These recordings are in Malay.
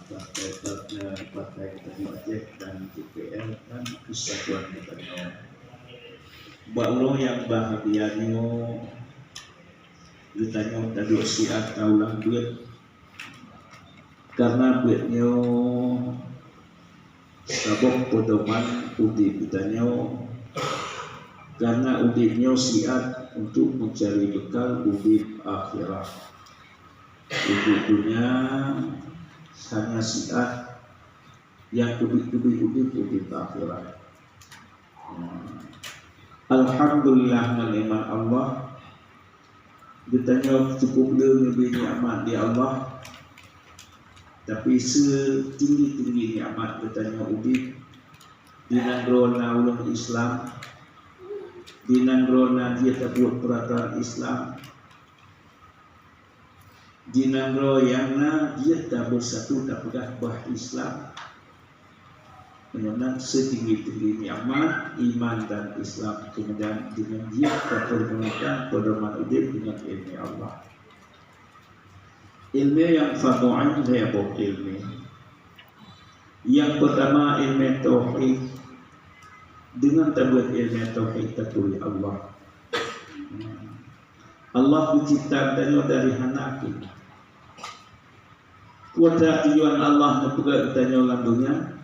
partai Ojek dan TPL dan Kesatuan Petani. Baulo yang bahagiannya ditanya tadi siat taulang duit karena duitnya sabok podoman udip ditanya karena udipnya siat untuk mencari bekal udip akhirat. Udip dunia hanya siat yang kubik-kubik udip akhirat. Alhamdulillah meneman Allah ditanya cukup lebih nikmat di Allah, tapi setinggi-tinggi nikmat ditanya udip dinangrona ulama Islam, dinangrona dia terbuat peraturan Islam, dinangro yang dia tak bersatu tak pegang bah Islam. Kemudian setinggi-tinggi nikmat iman dan Islam, kemudian dengan dia terpergunakan pedoman udip dengan ilmu Allah. Ilmu yang fardu'ain saya bawa ilmu. Yang pertama ilmu tauhid. Dengan tabuat ilmu tauhid tertulis Allah. Allah menciptakannya dari hanakin. Kuasa tujuan Allah untuk tanya landunya.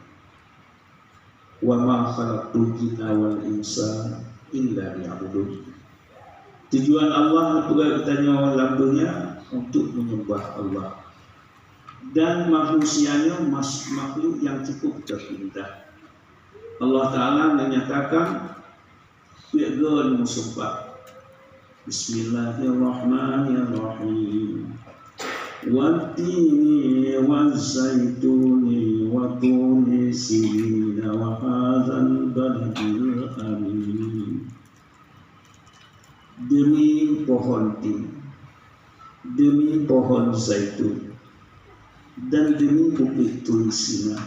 Wa ma khalaqtul jinna wal insa illa liya'budun. Tujuan Allah untuk tanya landunya untuk menyembah Allah. Dan manusianya makhluk yang cukup terpindah. Allah Ta'ala menyatakan fi'gun musubbah. Bismillahirrahmanirrahim. Wattini wazzaituni wa turi sinina wa hadzal baladil amin. Demi pohon tin, demi pohon zaitun, dan demi bukit turi sina,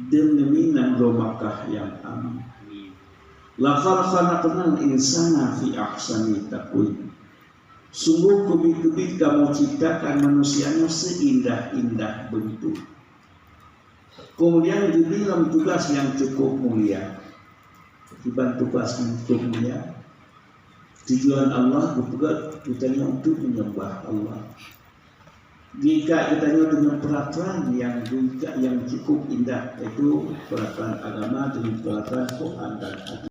dan demi negeri Makkah yang aman. Laqad khalaqnal insana fi ahsani taqwim. Sungguh kubik-kubik kamu ciptakan manusianya seindah-indah bentuk. Kemudian dibilang tugas yang cukup mulia. Akibat tugas yang cukup mulia. Tujuan Allah kita untuk menyembah Allah. Jika kita dengan peraturan yang cukup indah, itu peraturan agama dengan peraturan Quran dan hadis.